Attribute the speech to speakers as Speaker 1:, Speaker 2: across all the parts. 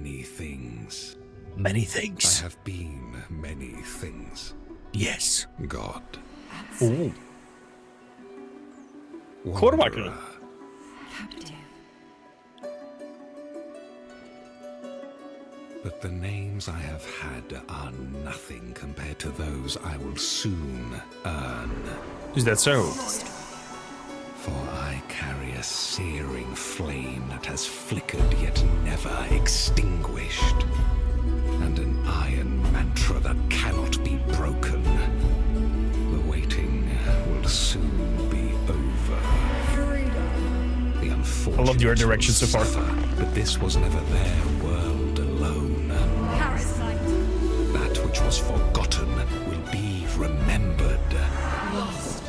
Speaker 1: many things.
Speaker 2: Many
Speaker 1: I
Speaker 2: things.
Speaker 1: have been many things.
Speaker 2: Yes.
Speaker 1: God.
Speaker 2: Ooh.
Speaker 1: Wanderer.
Speaker 3: Captive.
Speaker 1: But the names I have had are nothing compared to those I will soon earn.
Speaker 2: Is that so?
Speaker 1: For I carry a searing flame that has flickered yet never extinguished, and an iron mantra that cannot be broken. The waiting will soon be over.
Speaker 3: Freedom.
Speaker 1: The unfortunate
Speaker 2: I love your direction so far.
Speaker 1: suffer, but this was never their world alone.
Speaker 3: Parasite.
Speaker 1: That which was forgotten will be remembered.
Speaker 3: Lost.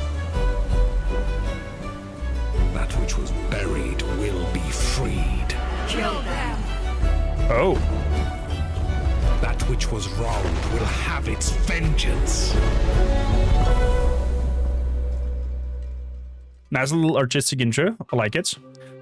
Speaker 1: That which was buried will be freed.
Speaker 3: Kill them.
Speaker 2: Oh.
Speaker 1: That which was wronged will have its vengeance.
Speaker 2: Nice little artistic intro. I like it.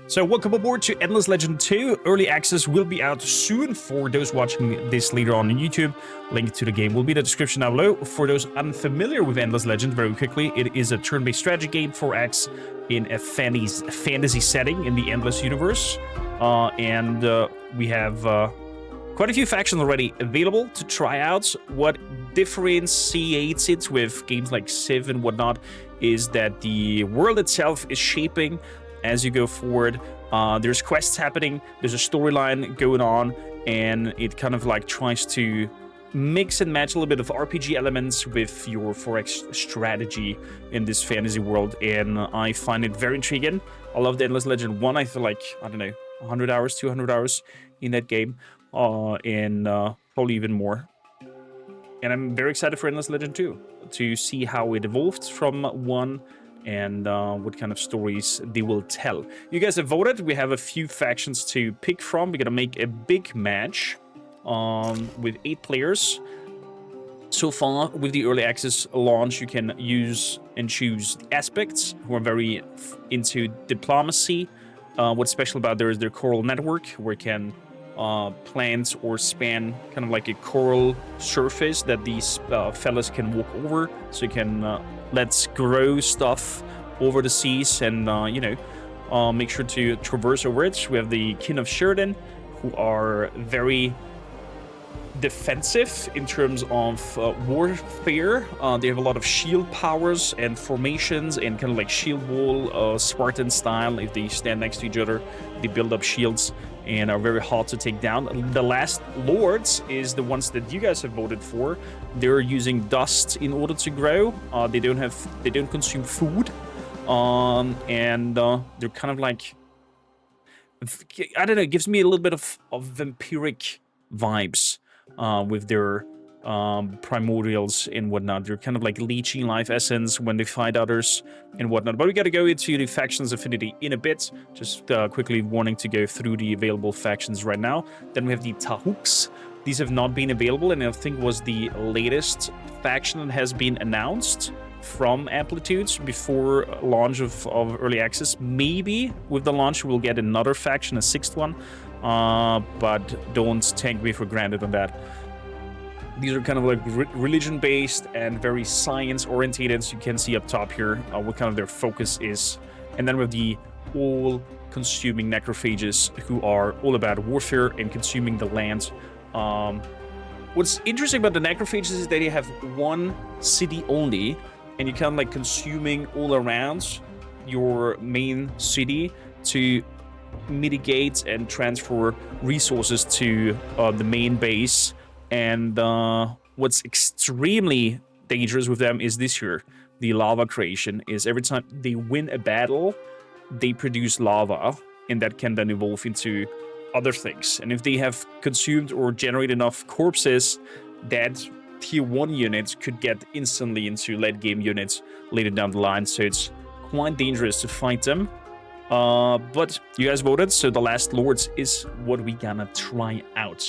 Speaker 2: So welcome aboard to Endless Legend 2. Early access will be out soon for those watching this later on YouTube. Link to the game will be in the description down below. For those unfamiliar with Endless Legend, very quickly, it is a turn-based strategy game for X in a fantasy setting in the Endless universe. We have quite a few factions already available to try out. What differentiates it with games like Civ and whatnot is that the world itself is shaping as you go forward. There's quests happening, there's a storyline going on, and it kind of like tries to mix and match a little bit of RPG elements with your 4X strategy in this fantasy world, and I find it very intriguing. I love the Endless Legend 1. I feel like, I don't know, 100 hours, 200 hours in that game, and probably even more. And I'm very excited for Endless Legend 2 to see how it evolved from 1 and what kind of stories they will tell. You guys have voted. We have a few factions to pick from. We're gonna make a big match with 8 players. So far, with the early access launch, you can use and choose aspects who are very into diplomacy. What's special about there is their coral network, where you can plant or span kind of like a coral surface that these fellas can walk over, so you can let's grow stuff over the seas and make sure to traverse over it. We have the Kin of Sheridan, who are very defensive in terms of warfare. They have a lot of shield powers and formations and kind of like shield wall, Spartan style. If they stand next to each other, they build up shields and are very hard to take down. The last lords is the ones that you guys have voted for. They're using dust in order to grow. They don't consume food, and they're kind of like, I don't know, it gives me a little bit of vampiric vibes with their primordials and whatnot. They're kind of like leeching life essence when they fight others and whatnot. But we got to go into the factions affinity in a bit. Just quickly warning to go through the available factions right now. Then we have the Tahooks. These have not been available, and I think was the latest faction that has been announced from Amplitudes before launch of early access. Maybe with the launch we'll get another faction, a 6th one, but don't take me for granted on that. These are kind of like religion-based and very science-oriented, so you can see up top here what kind of their focus is. And then with the all-consuming necrophages, who are all about warfare and consuming the land. What's interesting about the necrophages is that they have one city only, and you're kind of like consuming all around your main city to mitigate and transfer resources to the main base. And what's extremely dangerous with them is this here. The lava creation is every time they win a battle, they produce lava, and that can then evolve into other things. And if they have consumed or generated enough corpses, that tier 1 units could get instantly into late game units later down the line. So it's quite dangerous to fight them. But you guys voted, so the last lords is what we gonna try out.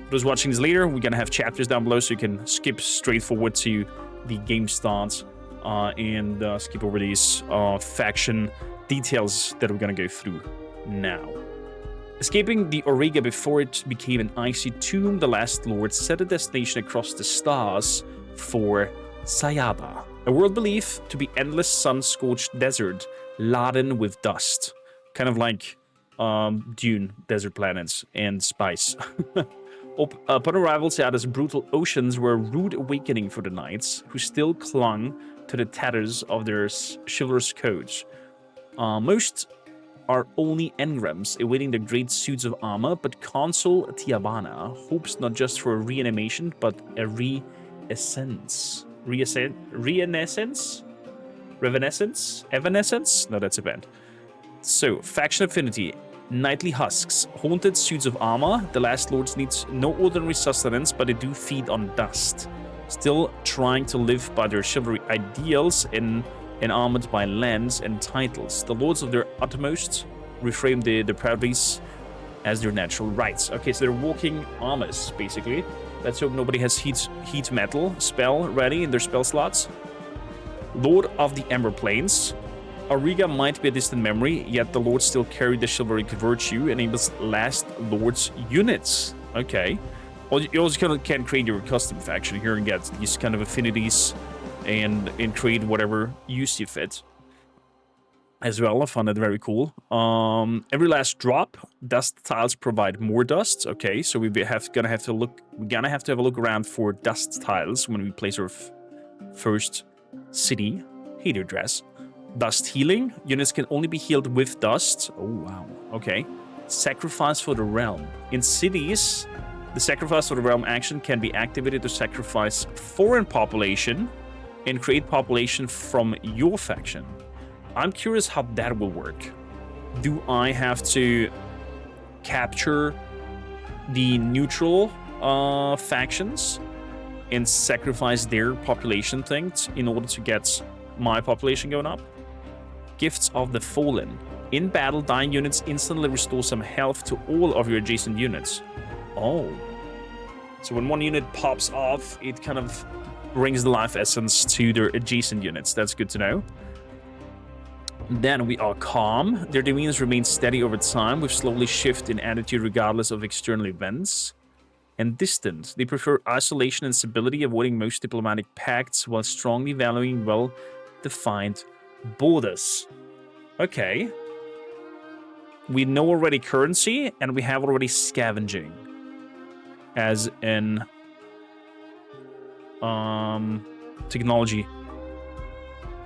Speaker 2: For those watching this later, we're gonna have chapters down below, so you can skip straight forward to the game start and skip over these faction details that we're gonna go through now. Escaping the Auriga before it became an icy tomb, the last lord set a destination across the stars for Sayaba, a world believed to be endless sun-scorched desert laden with dust. Kind of like Dune, desert planets, and spice. Upon arrival, Sayada's brutal oceans were a rude awakening for the knights, who still clung to the tatters of their chivalrous codes. Most are only engrams awaiting the great suits of armor, but Consul Tiabana hopes not just for a reanimation, but a reessence. Renaissance? Revenescence? Evanescence? No, that's a band. So, faction affinity. Knightly husks. Haunted suits of armor. The last lords need no ordinary sustenance, but they do feed on dust. Still trying to live by their chivalry ideals and armored by lands and titles. The lords of their utmost reframe the proudties as their natural rights. Okay, so they're walking armors, basically. Let's hope nobody has heat metal spell ready in their spell slots. Lord of the Ember Plains. Auriga might be a distant memory, yet the lords still carry the chivalric virtue, enables last lords units. Okay. Well, you also can create your custom faction here and get these kind of affinities and create whatever use you fit. As well, I found that very cool. Every last drop, dust tiles provide more dust. Okay, so we're gonna have to have a look around for dust tiles when we place our first city. Hater dress. Dust healing. Units can only be healed with dust. Oh, wow. Okay. Sacrifice for the realm. In cities, the sacrifice for the realm action can be activated to sacrifice foreign population and create population from your faction. I'm curious how that will work. Do I have to capture the neutral factions and sacrifice their population things in order to get my population going up? Gifts of the Fallen. In battle, dying units instantly restore some health to all of your adjacent units. Oh. So when one unit pops off, it kind of brings the life essence to their adjacent units. That's good to know. Then we are calm. Their demeanors remain steady over time, with slowly shift in attitude regardless of external events. And distant. They prefer isolation and stability, avoiding most diplomatic pacts while strongly valuing well-defined borders. Okay. We know already currency, and we have already scavenging as an technology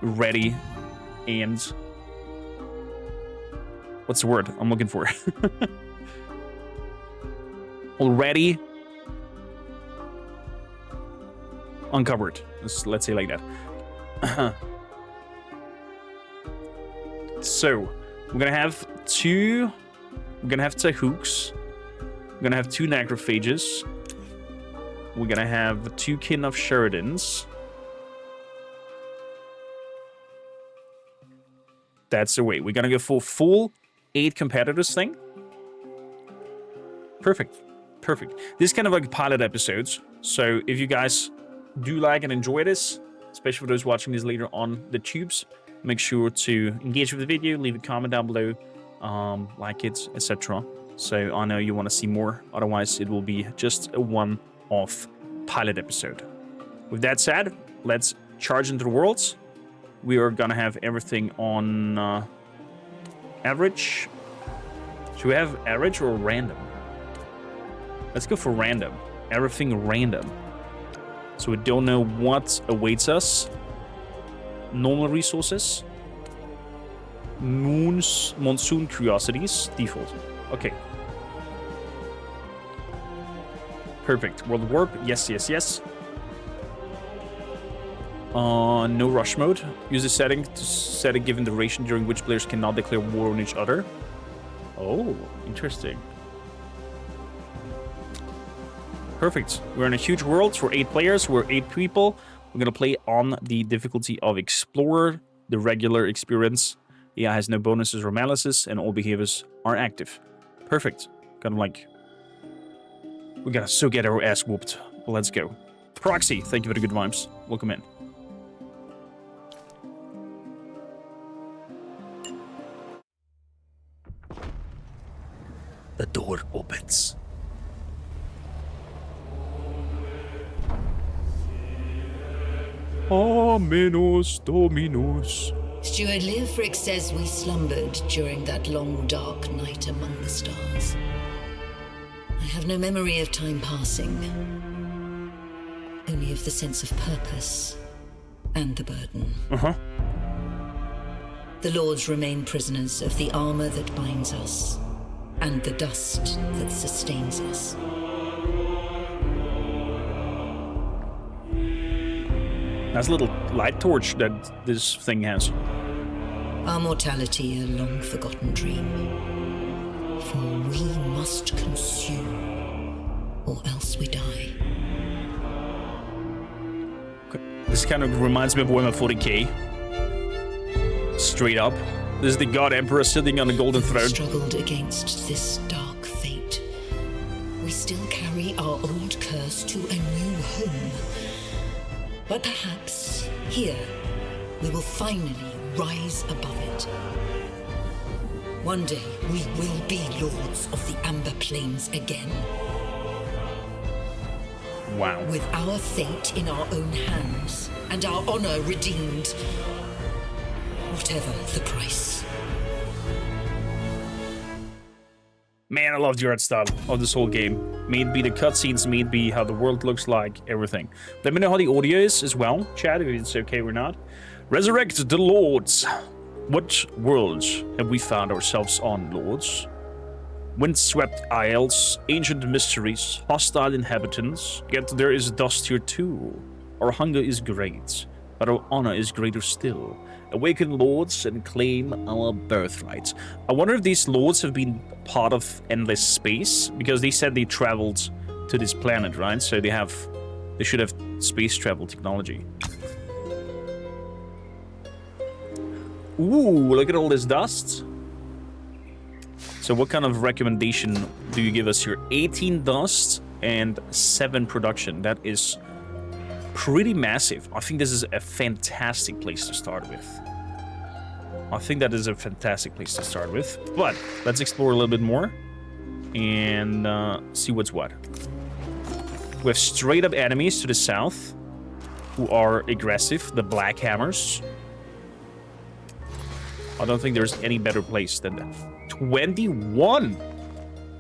Speaker 2: ready and what's the word I'm looking for? Already uncovered. Let's say like that. So we're gonna have two. We're gonna have Tahooks. We're gonna have two Necrophages. We're gonna have two Kin of Sheridans. That's the way. We're gonna go for full 8 competitors thing. Perfect. Perfect. This is kind of like pilot episodes. So if you guys do like and enjoy this, especially for those watching this later on the tubes, make sure to engage with the video, leave a comment down below, like it, etc. So I know you want to see more. Otherwise, it will be just a one-off pilot episode. With that said, let's charge into the worlds. We are gonna have everything on average. Should we have average or random? Let's go for random. Everything random. So we don't know what awaits us. Normal resources. Monsoon curiosities. Default. Okay. Perfect. World warp. Yes, yes, yes. No rush mode. Use the setting to set a given duration during which players cannot declare war on each other. Oh, interesting. Perfect. We're in a huge world for 8 players. We're 8 people. We're going to play on the difficulty of Explorer, the regular experience. AI has no bonuses or malices, and all behaviors are active. Perfect. Kind of like... we gotta so get our ass whooped. Let's go. Proxy, thank you for the good vibes. Welcome in.
Speaker 4: The
Speaker 2: Ominous Dominus.
Speaker 4: Steward Leofric says we slumbered during that long dark night among the stars. I have no memory of time passing, only of the sense of purpose and the burden. The Lords remain prisoners of the armor that binds us and the dust that sustains us.
Speaker 2: That's a little light torch that this thing has.
Speaker 4: Our mortality a long forgotten dream. For we must consume, or else we die.
Speaker 2: This kind of reminds me of Warhammer 40k. Straight up. This is the God Emperor sitting on a golden
Speaker 4: We
Speaker 2: throne.
Speaker 4: struggled against this dark fate. We still carry our old curse to a new home. But perhaps here we will finally rise above it. One day we will be lords of the Amber Plains again,
Speaker 2: Wow.
Speaker 4: with our fate in our own hands and our honor redeemed, whatever the price.
Speaker 2: Man, I love the art style of this whole game. May it be the cutscenes, may it be how the world looks like, everything. Let me know how the audio is as well, chat, if it's okay or not. Resurrect the Lords. What worlds have we found ourselves on, Lords? Windswept isles, ancient mysteries, hostile inhabitants, yet there is dust here too. Our hunger is great, but our honor is greater still. Awaken lords and claim our birthright. I wonder if these lords have been part of endless space, because they said they traveled to this planet, right? So they should have space travel technology. Ooh, look at all this dust. So what kind of recommendation do you give us here? 18 dust and 7 production. That is pretty massive. I think this is a fantastic place to start with. But let's explore a little bit more and see what's what. We have straight up enemies to the south who are aggressive, the Black Hammers. I don't think there's any better place than that. 21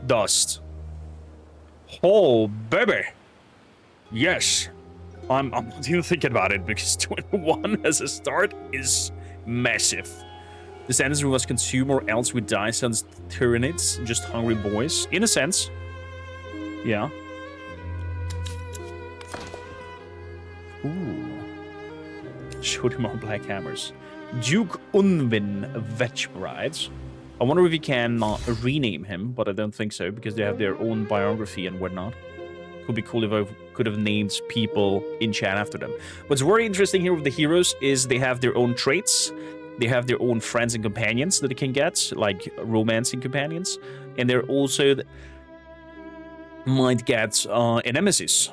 Speaker 2: dust. Oh, baby. Yes. I'm not even thinking about it, because 21 as a start is massive. This enemies we must consume or else we die, sounds tyrannids, just hungry boys. In a sense. Yeah. Ooh. Show them our Black Hammers. Duke Unwin Vetchbride. I wonder if you can rename him, but I don't think so, because they have their own biography and whatnot. Could be cool if I could have named people in chat after them. What's very interesting here with the heroes is they have their own traits. They have their own friends and companions that they can get, like romancing companions. And they're also might get a nemesis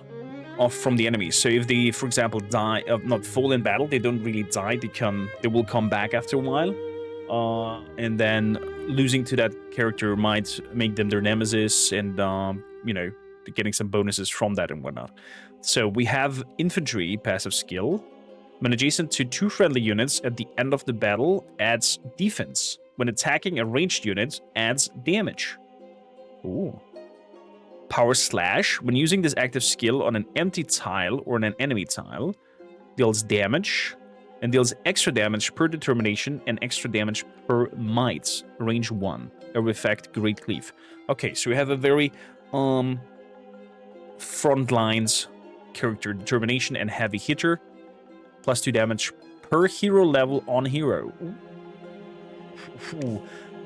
Speaker 2: off from the enemies. So if they, for example, die, not fall in battle, they don't really die. They will come back after a while. And then losing to that character might make them their nemesis, and you know, getting some bonuses from that and whatnot. So we have infantry passive skill. When adjacent to 2 friendly units at the end of the battle, adds defense. When attacking a ranged unit, adds damage. Ooh. Power Slash. When using this active skill on an empty tile or on an enemy tile, deals damage and deals extra damage per determination and extra damage per might. Range 1. Every effect, Great Cleave. Okay, so we have a very front lines character, determination and heavy hitter. +2 damage per hero level on hero. Ooh.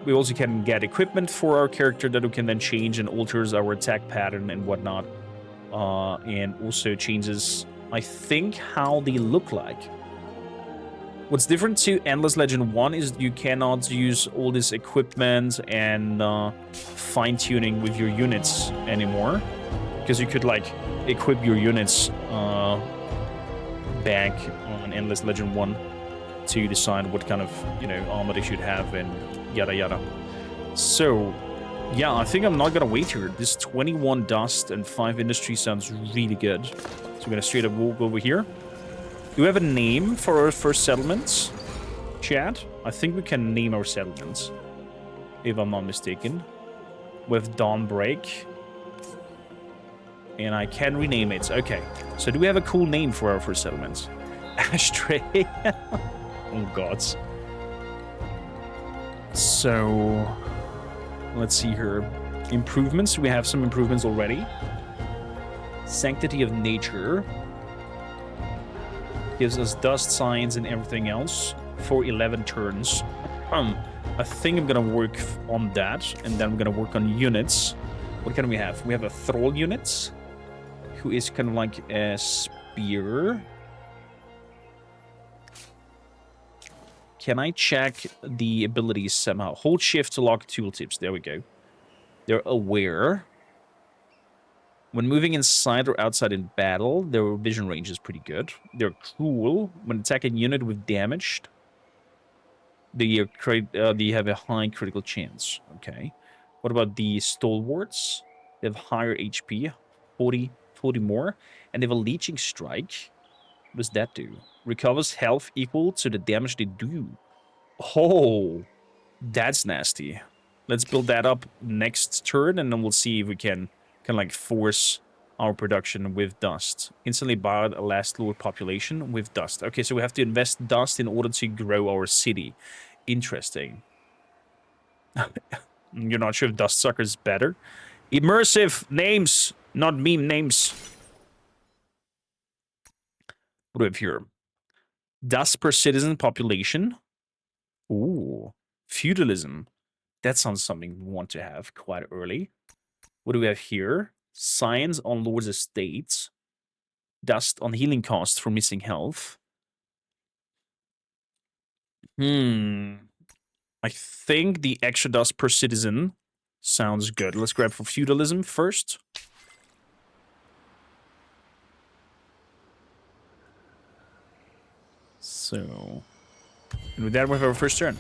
Speaker 2: We also can get equipment for our character that we can then change and alters our attack pattern and whatnot. And also changes, I think, how they look like. What's different to Endless Legend 1 is you cannot use all this equipment and fine-tuning with your units anymore. Because you could, like, equip your units back on Endless Legend 1 to decide what kind of, you know, armor they should have and yada yada. So, yeah, I think I'm not gonna wait here. This 21 dust and 5 industry sounds really good. So we're gonna straight up walk over here. Do we have a name for our first settlements? Chat? I think we can name our settlements. If I'm not mistaken. With Dawnbreak. And I can rename it. Okay. So do we have a cool name for our first settlements? Ashtray. Oh, gods. So, let's see here. Improvements. We have some improvements already. Sanctity of Nature. Gives us dust signs and everything else for 11 turns. I think I'm gonna work on that, and then I'm gonna work on units. What can we have? We have a Thrall unit, who is kind of like a spear. Can I check the abilities somehow? Hold shift to lock tooltips. There we go. They're aware. When moving inside or outside in battle, their vision range is pretty good. They're cool. When attacking unit with damaged, they have a high critical chance. Okay. What about the stalwarts? They have higher HP, 40 more. And they have a leeching strike. What does that do? Recovers health equal to the damage they do. Oh, that's nasty. Let's build that up next turn, and then we'll see if we can like force our production with dust. Instantly bar a last lower population with dust. Okay, so we have to invest dust in order to grow our city. Interesting. You're not sure if Dust Sucker is better? Immersive names, not meme names. What do we have here? Dust per citizen population. Ooh, feudalism. That sounds something we want to have quite early. What do we have here? Science on Lord's estates. Dust on healing costs for missing health. I think the extra dust per citizen sounds good. Let's grab for feudalism first. So, and with that, we have our first turn.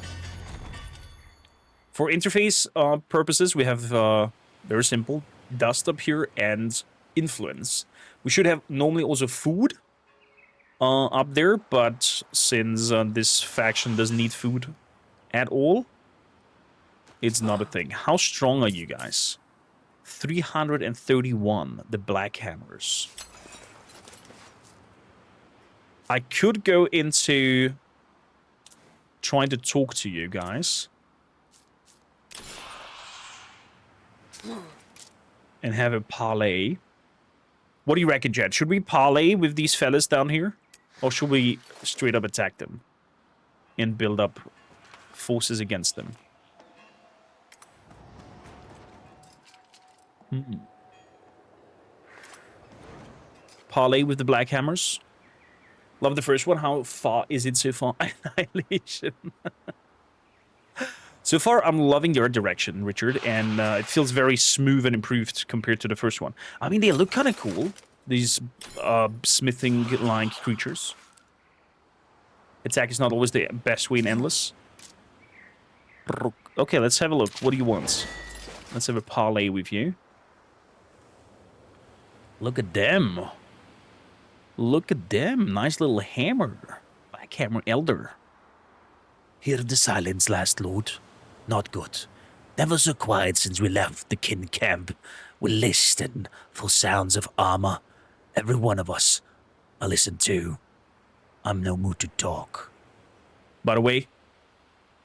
Speaker 2: For interface purposes, we have very simple dust up here and influence. We should have normally also food up there, but since this faction doesn't need food at all, it's not a thing. How strong are you guys? 331, the Black Hammers. I could go into trying to talk to you guys. And have a parley. What do you reckon, Jed? Should we parley with these fellas down here? Or should we straight up attack them? And build up forces against them? Parley with the Black Hammers. Love the first one. How far is it so far? Annihilation. So far, I'm loving your direction, Richard, and it feels very smooth and improved compared to the first one. I mean, they look kind of cool, these smithing-like creatures. Attack is not always the best way in Endless. Okay, let's have a look. What do you want? Let's have a parley with you. Look at them. Look at them. Nice little hammer. Black Hammer Elder.
Speaker 5: Hear the silence, last lord. Not good. Never so quiet since we left the kin camp. We listen for sounds of armor. Every one of us. I listen too. I'm no mood to talk.
Speaker 2: By the way,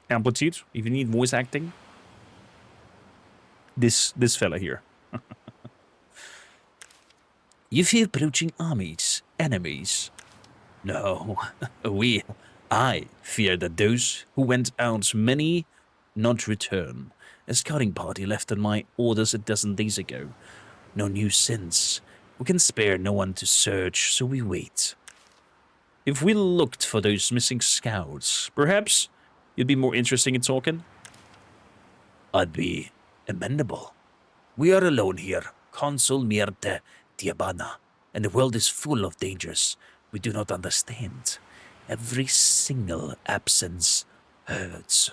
Speaker 2: Amplitude, if you need voice acting, this fella here.
Speaker 5: You fear approaching armies, enemies? No, I fear that those who went out many not return. A scouting party left on my orders a dozen days ago. No news since. We can spare no one to search, so we wait. If we looked for those missing scouts, perhaps you'd be more interesting in talking? I'd be amenable. We are alone here, Consul Mierte Diabana, and the world is full of dangers we do not understand. Every single absence hurts.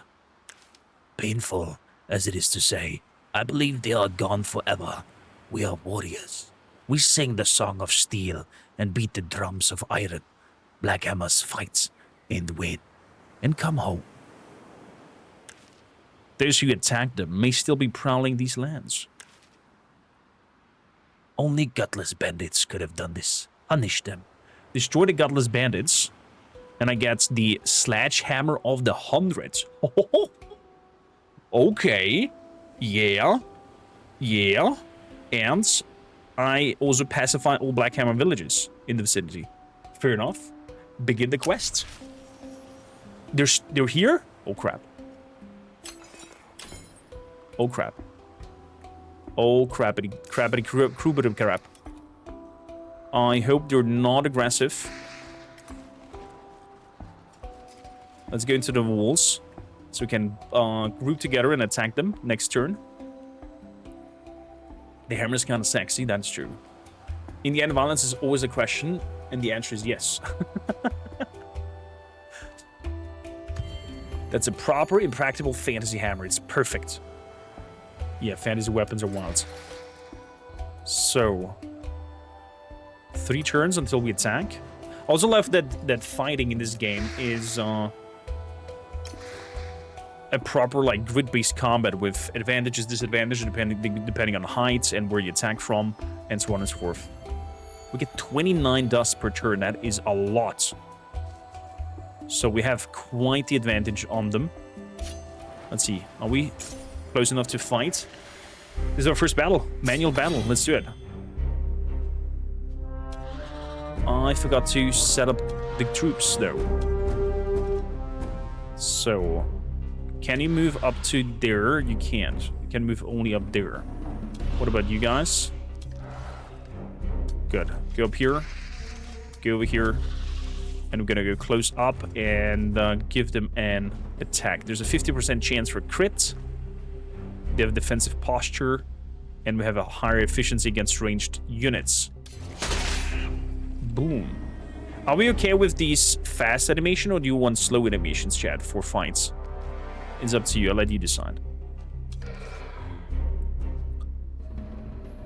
Speaker 5: Painful, as it is to say, I believe they are gone forever. We are warriors. We sing the song of steel and beat the drums of iron. Blackhammer must fight and win and come home. Those who attack them may still be prowling these lands. Only gutless bandits could have done this. Punish them. Destroy the gutless bandits, and I get the Sledgehammer of the 100. Okay. Yeah. Yeah. And I also pacify all Blackhammer villages in the vicinity. Fair enough. Begin the quest. They're here? Oh, crap. Oh, crap. Oh, crappity crap. I hope they're not aggressive. Let's go into the walls so we can group together and attack them next turn. The hammer is kind of sexy, that's true. In the end, violence is always a question, and the answer is yes. That's a proper, impractical fantasy hammer. It's perfect. Yeah, fantasy weapons are wild. So, 3 turns until we attack. Also love that fighting in this game is a proper like grid-based combat with advantages, disadvantages depending on height and where you attack from, and so on and so forth. We get 29 dust per turn. That is a lot. So we have quite the advantage on them. Let's see. Are we close enough to fight? This is our first battle. Manual battle. Let's do it. I forgot to set up the troops, though. So, can you move up to there? You can't. You can move only up there. What about you guys? Good. Go up here. Go over here. And we're gonna go close up and give them an attack. There's a 50% chance for crit. They have defensive posture. And we have a higher efficiency against ranged units. Boom. Are we okay with these fast animation, or do you want slow animations, chat, for fights? It's up to you. I'll let you decide.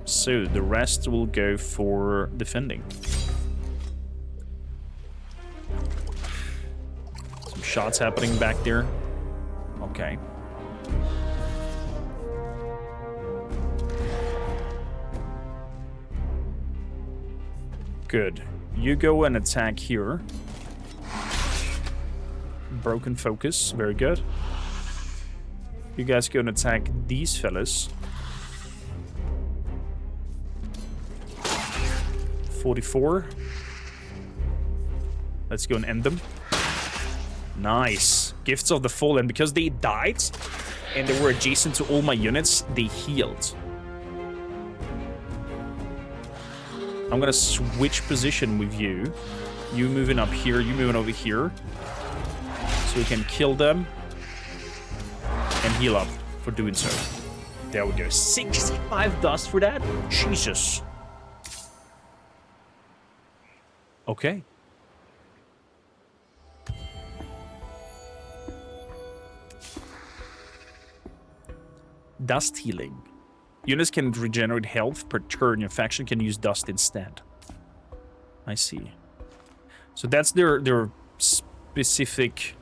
Speaker 5: So the rest will go for defending. Some shots happening back there. Okay. Good. You go and attack here. Broken focus. Very good. You guys go and attack these fellas. 44. Let's go and end them. Nice. Gifts of the Fallen. Because they died and they were adjacent to all my units, they healed. I'm gonna switch position with you. You moving up here, you moving over here. So we can kill them and heal up for doing so. There we go. 65 dust for that? Jesus. Okay. Dust healing. Units can regenerate health per turn. Your faction can use dust instead. I see. So that's their specific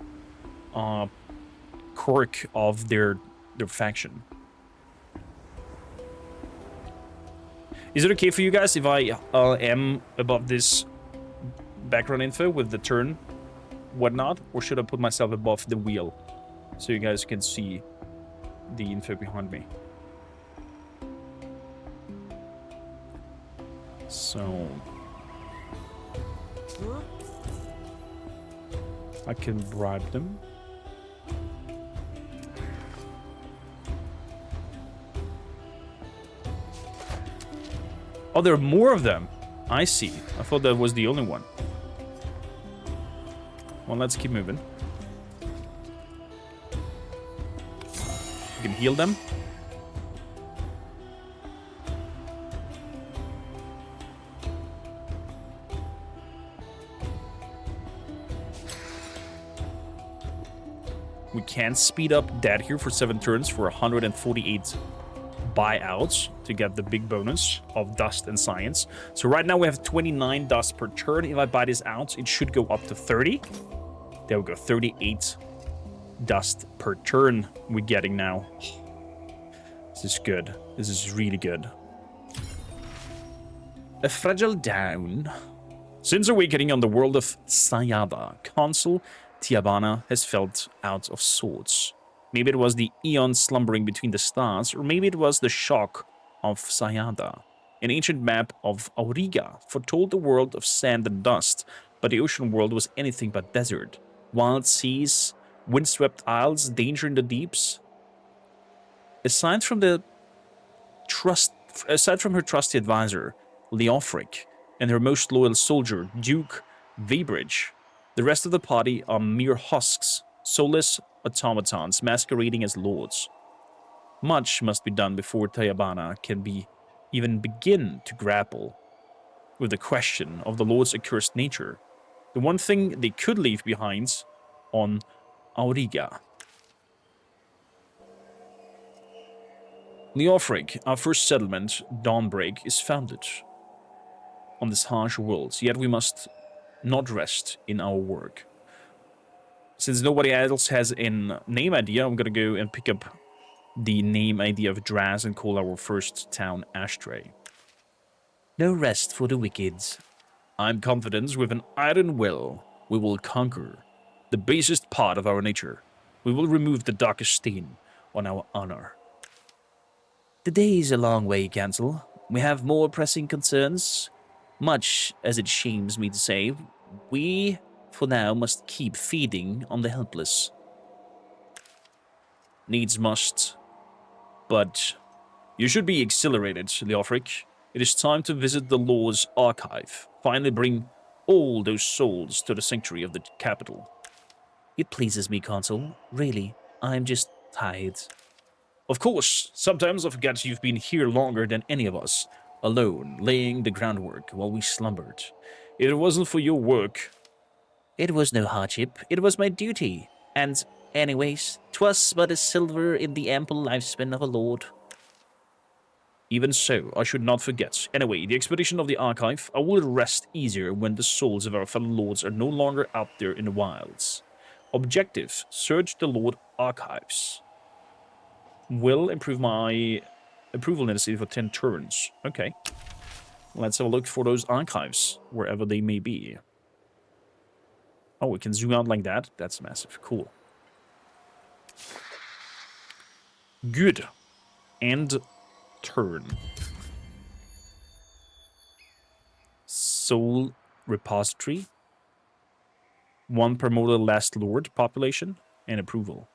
Speaker 5: quirk of their faction. Is it okay for you guys if I am above this background info with the turn whatnot, or should I put myself above the wheel so you guys can see the info behind me? So I can bribe them. Oh, there are more of them. I see. I thought that was the only one. Well, let's keep moving. You can heal them. We can speed up that here for 7 turns for 148
Speaker 2: buy out to get the big bonus of dust and science. So right now we have 29 dust per turn. If I buy this out, it should go up to 30. There we go, 38 dust per turn we're getting now. This is good. This is really good. A fragile down. Since awakening on the world of Sayada, Consul Tiabana has felt out of sorts. Maybe it was the eon slumbering between the stars, or maybe it was the shock of Sayada. An ancient map of Auriga foretold the world of sand and dust, but the ocean world was anything but desert. Wild seas, windswept isles, danger in the deeps. Aside from her trusty advisor, Leofric, and her most loyal soldier, Duke Weybridge, the rest of the party are mere husks, soulless automatons masquerading as lords. Much must be done before Tayabana can even begin to grapple with the question of the Lord's accursed nature. The one thing they could leave behind on Auriga. Leofric, our first settlement, Dawnbreak, is founded on this harsh world, yet we must not rest in our work. Since nobody else has a name idea, I'm gonna go and pick up the name idea of Draz and call our first town Ashtray.
Speaker 5: No rest for the wicked.
Speaker 2: I'm confident with an iron will, we will conquer the basest part of our nature. We will remove the darkest stain on our honor.
Speaker 5: The day is a long way, Cancel. We have more pressing concerns. Much as it shames me to say, we, for now, must keep feeding on the helpless.
Speaker 2: Needs must. But you should be exhilarated, Leofric. It is time to visit the Law's archive. Finally bring all those souls to the sanctuary of the capital.
Speaker 5: It pleases me, Consul. Really, I'm just tired.
Speaker 2: Of course, sometimes I forget you've been here longer than any of us, alone, laying the groundwork while we slumbered. If it wasn't for your work...
Speaker 5: It was no hardship. It was my duty. And, anyways, 'twas but a silver in the ample lifespan of a lord.
Speaker 2: Even so, I should not forget. Anyway, the expedition of the archive, I will rest easier when the souls of our fellow lords are no longer out there in the wilds. Objective, search the Lord archives. Will improve my approval in the city for 10 turns. Okay. Let's have a look for those archives, wherever they may be. Oh, we can zoom out like that. That's massive. Cool. Good. And turn. Soul repository. 1 per modal last lord population and approval.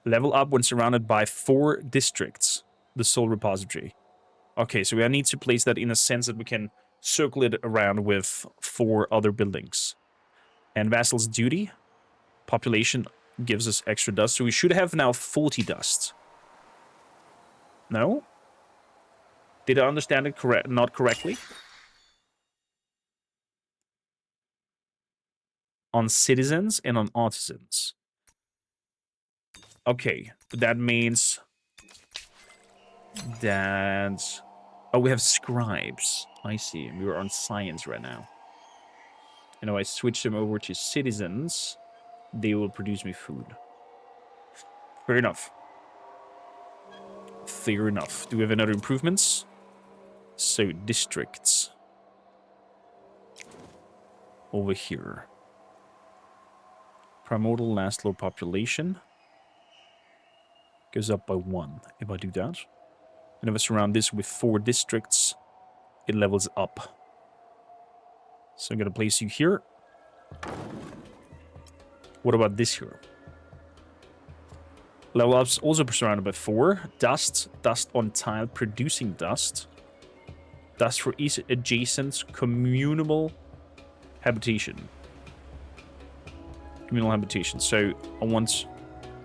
Speaker 2: Level up when surrounded by 4 districts. The soul repository. Okay, so we need to place that in a sense that we can circle it around with 4 other buildings. And Vassal's duty. Population gives us extra dust. So we should have now 40 dust. No? Did I understand it not correctly? On citizens and on artisans. Okay, that means that... Oh, we have scribes. I see. We are on science right now. And if I switch them over to citizens, they will produce me food. Fair enough. Fair enough. Do we have any other improvements? So, districts. Over here. Primordial last low population. Goes up by 1 if I do that. And if I surround this with 4 districts, it levels up. So I'm going to place you here. What about this here? Level up's also surrounded by 4. Dust. Dust on tile producing dust. Dust for each adjacent communal habitation. Communal habitation. So I want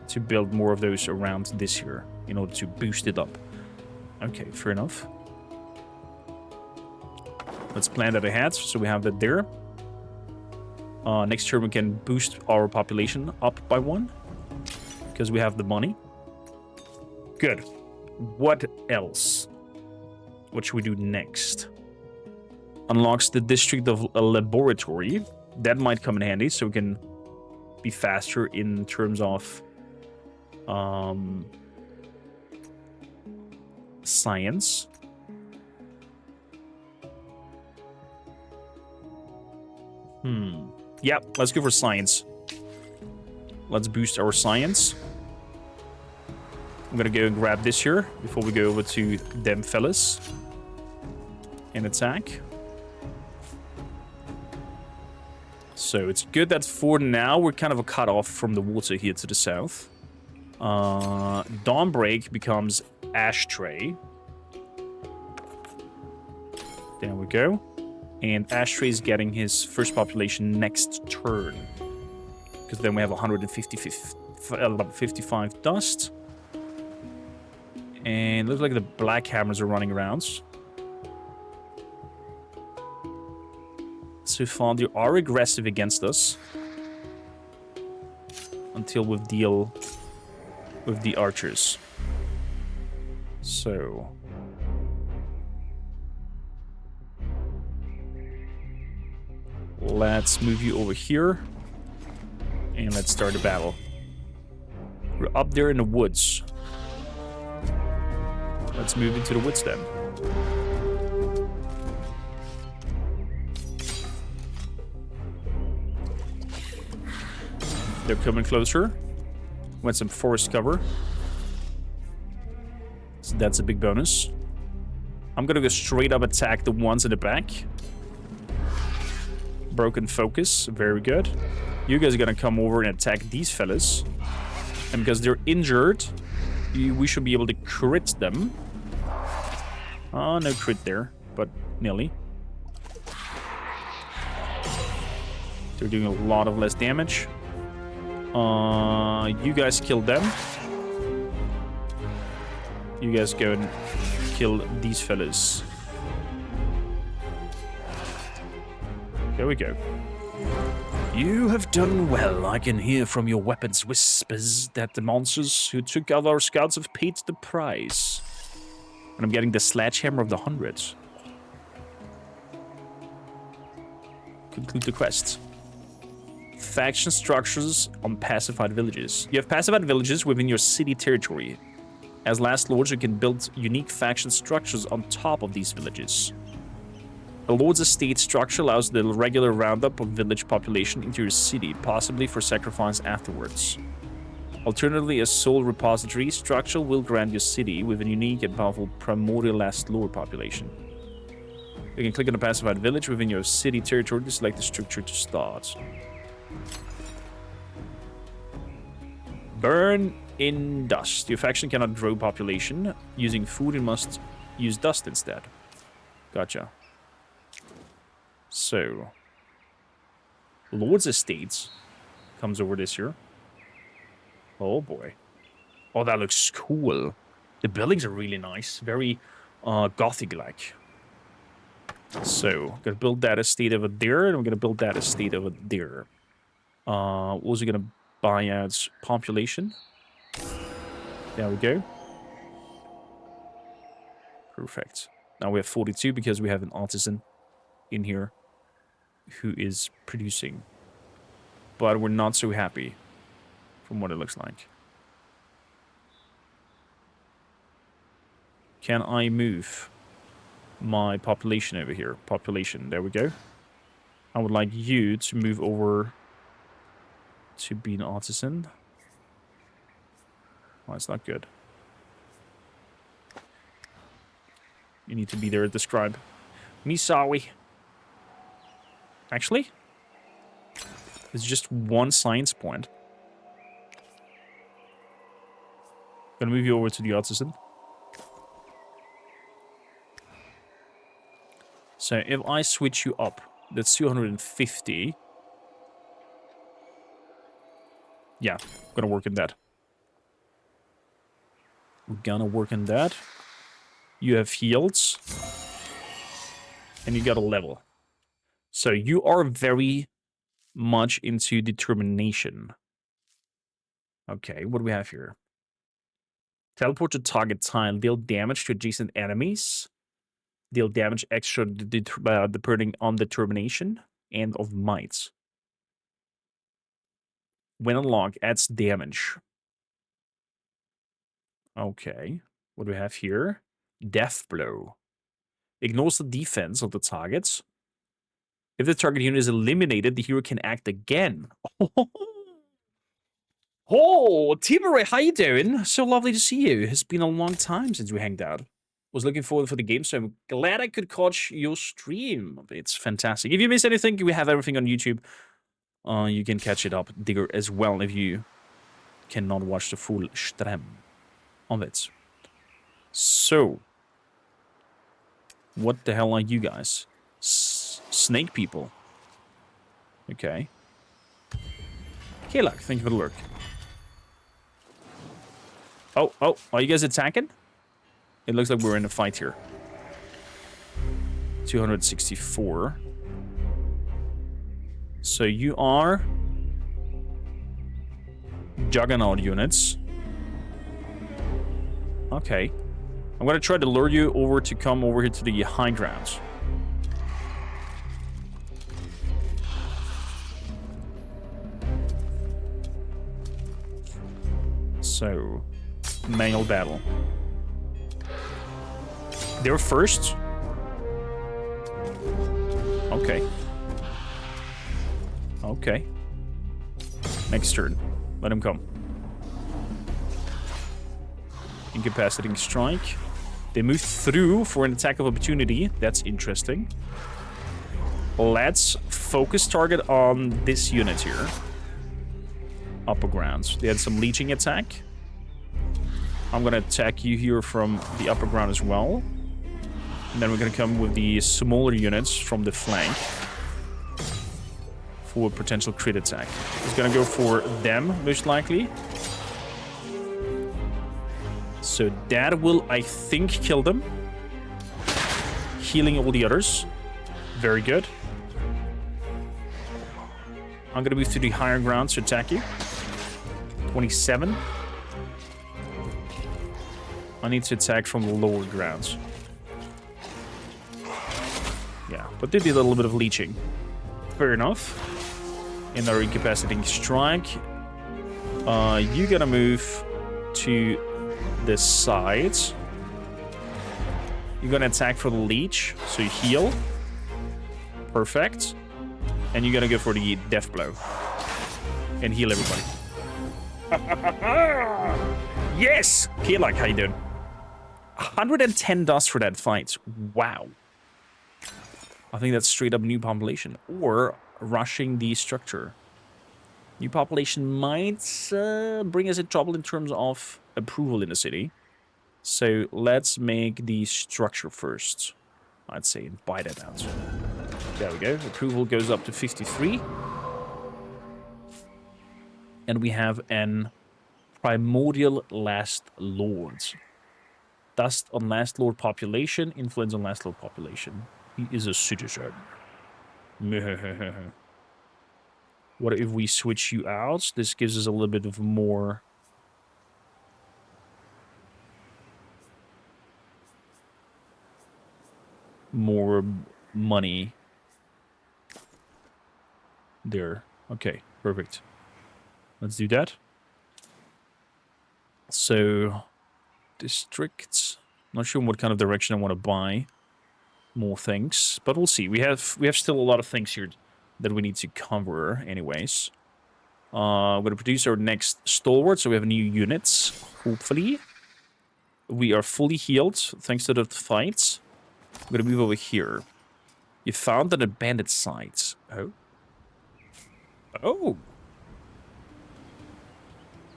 Speaker 2: to build more of those around this here in order to boost it up. Okay, fair enough. Let's plan that ahead, so we have that there. Next turn we can boost our population up by 1, because we have the money. Good. What else? What should we do next? Unlocks the district of a laboratory. That might come in handy, so we can be faster in terms of science. Yeah, let's go for science. Let's boost our science. I'm gonna go and grab this here before we go over to them fellas and attack. So it's good that for now we're kind of a cut off from the water here to the south. Dawnbreak becomes Ashtray. There we go. And Ashtray is getting his first population next turn. Because then we have 155 dust. And looks like the black hammers are running around. So far, they are aggressive against us. Until we deal with the archers. So... let's move you over here. And let's start the battle. We're up there in the woods. Let's move into the woods then. They're coming closer. Want some forest cover. So that's a big bonus. I'm gonna go straight up attack the ones in the back. Broken focus, very good. You guys are gonna come over and attack these fellas. And because they're injured, we should be able to crit them. Oh, no crit there, but nearly. They're doing a lot of less damage. You guys kill them. You guys go and kill these fellas. There we go.
Speaker 5: You have done well. I can hear from your weapons whispers that the monsters who took out our scouts have paid the price.
Speaker 2: And I'm getting the sledgehammer of the hundreds. Conclude the quest. Faction structures on pacified villages. You have pacified villages within your city territory. As Last Lords, you can build unique faction structures on top of these villages. A Lord's Estate structure allows the regular roundup of village population into your city, possibly for sacrifice afterwards. Alternatively, a soul repository structure will grant your city with a unique and powerful primordial Last Lord population. You can click on a pacified village within your city territory to select the structure to start. Burn in dust. Your faction cannot grow population using food and must use dust instead. Gotcha. So, Lord's Estates comes over this year. Oh boy. Oh, that looks cool. The buildings are really nice. Very Gothic-like. So, gonna build that estate over there, and we're gonna build that estate over there. Also gonna buy out population. There we go. Perfect. Now we have 42 because we have an artisan in here who is producing. But we're not so happy from what it looks like. Can I move my population over here? Population, there we go. I would like you to move over to be an artisan. Oh, it's not good. You need to be there at the scribe. Me sorry. Actually, it's just one science point. Gonna move you over to the artisan. So if I switch you up, that's 250. Yeah, gonna work in that. We're gonna work in that. You have heals. And you got a level. So you are very much into determination. Okay, what do we have here? Teleport to target tile. Deal damage to adjacent enemies. Deal damage extra depending on determination and of might. When unlocked, adds damage. Okay. What do we have here? Death Blow. Ignores the defense of the targets. If the target unit is eliminated, the hero can act again. Oh, Tiburay, how you doing? So lovely to see you. It's been a long time since we hanged out. Was looking forward for the game, so I'm glad I could catch your stream. It's fantastic. If you miss anything, we have everything on YouTube. You can catch it up there as well if you cannot watch the full stream of it. So, what the hell are you guys? Snake people. Okay. Kalak, thank you for the lurk. Oh, are you guys attacking? It looks like we're in a fight here. 264. So you are Juggernaut units. Okay. I'm gonna try to lure you over to come over here to the high grounds. So, manual battle. They're first. Okay. Okay. Next turn. Let him come. Incapacitating strike. They move through for an attack of opportunity. That's interesting. Let's focus target on this unit here. Upper grounds. They had some leeching attack. I'm gonna attack you here from the upper ground as well. And then we're gonna come with the smaller units from the flank for a potential crit attack. He's gonna go for them, most likely. So that will, I think, kill them. Healing all the others. Very good. I'm gonna move to the higher grounds to attack you. 27. I need to attack from the lower grounds. Yeah, but they did a little bit of leeching. Fair enough. Another incapacitating strike. You gotta move to the sides. You're gonna attack for the leech, so you heal. Perfect. And you're gonna go for the death blow. And heal everybody. Yes! Kalak, how you doing? 110 dust for that fight. Wow. I think that's straight up new population. Or rushing the structure. New population might bring us in trouble in terms of approval in the city. So let's make the structure first. I'd say and buy that out. There we go. Approval goes up to 53. And we have an Primordial Last Lord. Dust on Last Lord population, influence on Last Lord population. He is a citizen. What if we switch you out? This gives us a little bit of more money. There. Okay, perfect. Let's do that. So, districts. Not sure what kind of direction I want to buy more things, but we'll see. We have still a lot of things here that we need to cover anyways. I'm going to produce our next stalwart, so we have new units, hopefully. We are fully healed, thanks to the fights. I'm going to move over here. You found an abandoned site. Oh. Oh.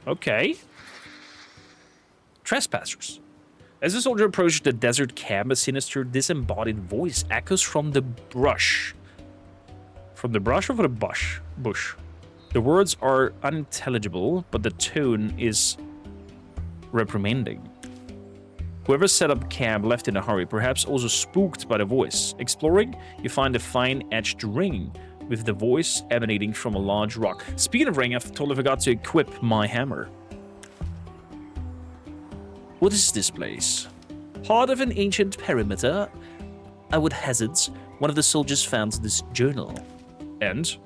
Speaker 2: Okay. Trespassers. As the soldier approaches the desert camp, a sinister, disembodied voice echoes from the brush. From the brush or from the bush? Bush. The words are unintelligible, but the tone is reprimanding. Whoever set up camp left in a hurry, perhaps also spooked by the voice. Exploring, you find a fine-edged ring with the voice emanating from a large rock. Speaking of ring, I totally forgot to equip my hammer.
Speaker 5: What is this place? Part of an ancient perimeter. I would hazard one of the soldiers found this journal. And?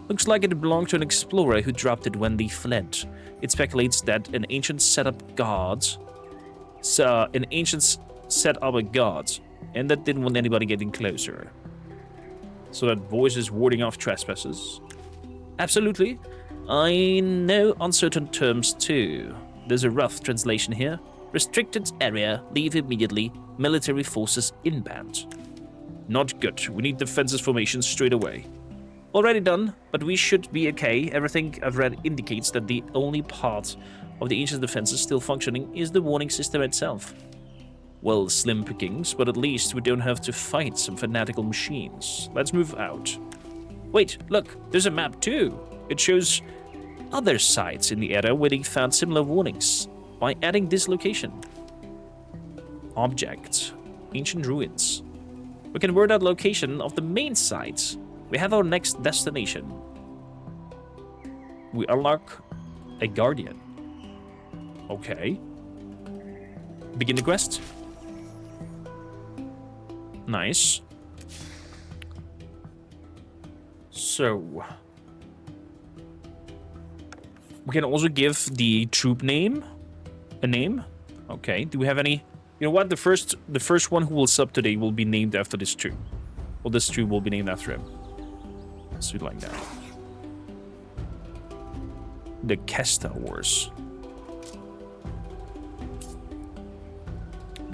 Speaker 5: Looks like it belonged to an explorer who dropped it when they fled. It speculates that an ancient set up a guard, and that didn't want anybody getting closer. So that voice is warding off trespassers. Absolutely. I know uncertain terms too. There's a rough translation here. Restricted area, leave immediately. Military forces inbound. Not good. We need defensive formations straight away. Already done, but we should be okay. Everything I've read indicates that the only part of the ancient defenses still functioning is the warning system itself. Well, slim pickings, but at least we don't have to fight some fanatical machines. Let's move out. Wait, look, there's a map too. It shows other sites in the area where they found similar warnings by adding this location. Object, ancient ruins. We can word out location of the main site. We have our next destination. We unlock a guardian. Okay. Begin the quest. Nice. So we can also give the troop name a name. Okay. Do we have any? You know what? The first one who will sub today will be named after this troop. Well, this troop will be named after him. Let's do it like that. The Kesta Wars.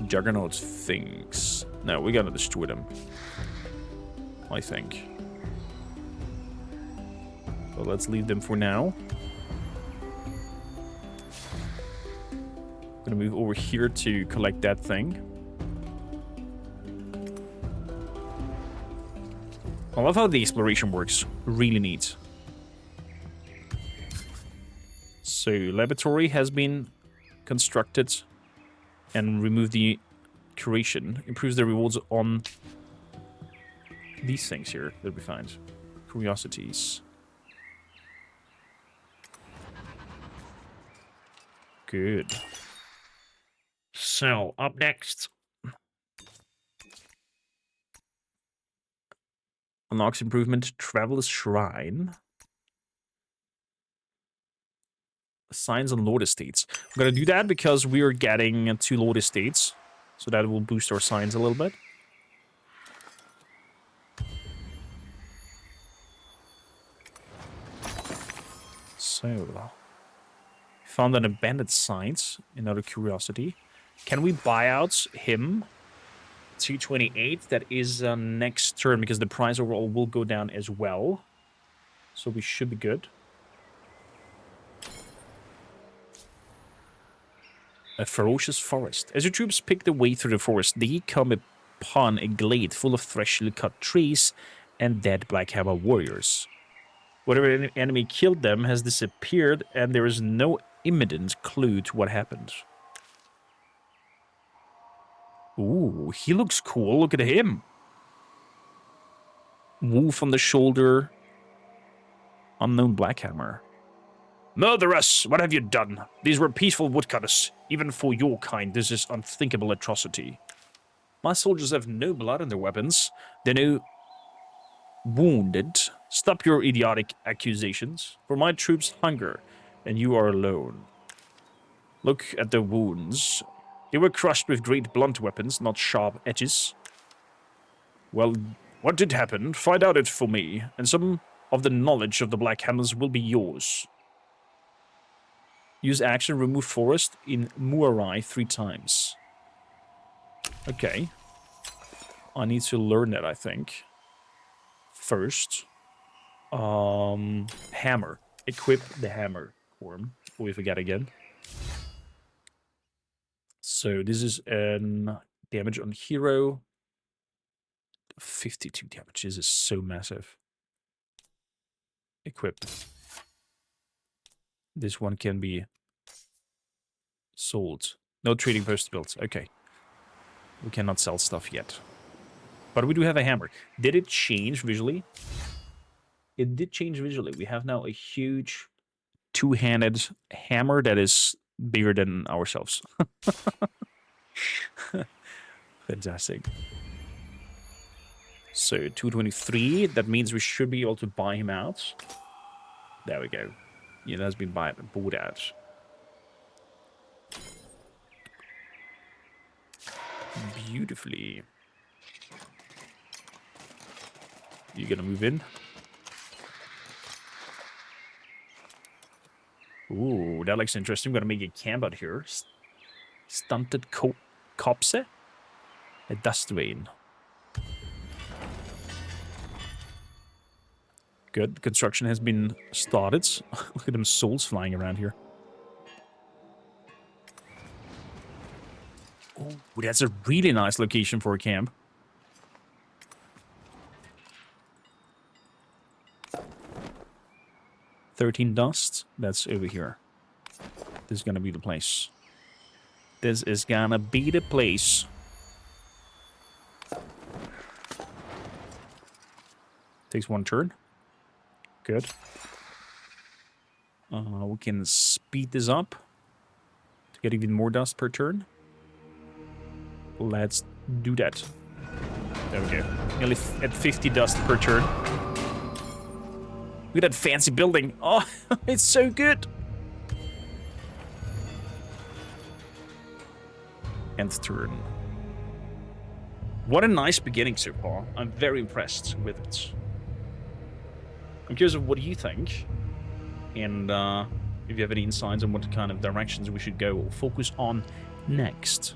Speaker 5: Juggernaut thinks. No, we gotta destroy them. I think. So let's leave them for now. Gonna move over here to collect that thing. I love how the exploration works. Really neat. So, laboratory has been constructed and remove the curation. Improves the rewards on these things here that we find. Curiosities. Good. So, up next. Unlocks improvement, Traveler's Shrine. Signs on Lord Estates. I'm gonna do that because we are getting 2 Lord Estates. So that will boost our signs a little bit. So, found an abandoned site. Another curiosity. Can we buy out him? 228. That is next turn because the price overall will go down as well. So we should be good. A ferocious forest. As your troops pick their way through the forest, they come upon a glade full of freshly cut trees and dead Blackhammer warriors. Whatever enemy killed them has disappeared, and there is no imminent clue to what happened. Ooh, he looks cool. Look at him. Wolf on the shoulder. Unknown Blackhammer. Murderous! What have you done? These were peaceful woodcutters. Even for your kind, this is unthinkable atrocity. My soldiers have no blood in their weapons. They're no wounded. Stop your idiotic accusations. For my troops hunger, and you are alone. Look at the wounds. They were crushed with great blunt weapons, not sharp edges. Well, what did happen? Find out it for me, and some of the knowledge of the Black Hammers will be yours. Use action, remove forest in Muarai 3 times. Okay. I need to learn that, I think. First. Hammer. Equip the hammer. Form. Before we forget again. So this is an damage on hero. 52 damage. This is so massive. Equip. This one can be sold. No trading post built. Okay. We cannot sell stuff yet. But we do have a hammer. Did it change visually? It did change visually. We have now a huge 2-handed hammer that is
Speaker 2: bigger than ourselves. Fantastic. So 223, that means we should be able to buy him out. There we go. Yeah, that's been bought out. Beautifully. You gonna move in? Ooh, that looks interesting. I'm gonna make a camp out here. Stunted copse? A dust vein. Good. Construction has been started. Look at them souls flying around here. Oh, that's a really nice location for a camp. "13 dust. That's over here. This is gonna be the place. This is gonna be the place. Takes one turn. Good. We can speed this up to get even more dust per turn. Let's do that. There we go. Nearly at 50 dust per turn. Look at that fancy building. Oh, it's so good. Nth turn. What a nice beginning so far. I'm very impressed with it. I'm curious of what do you think? And if you have any insights on what kind of directions we should go or focus on next.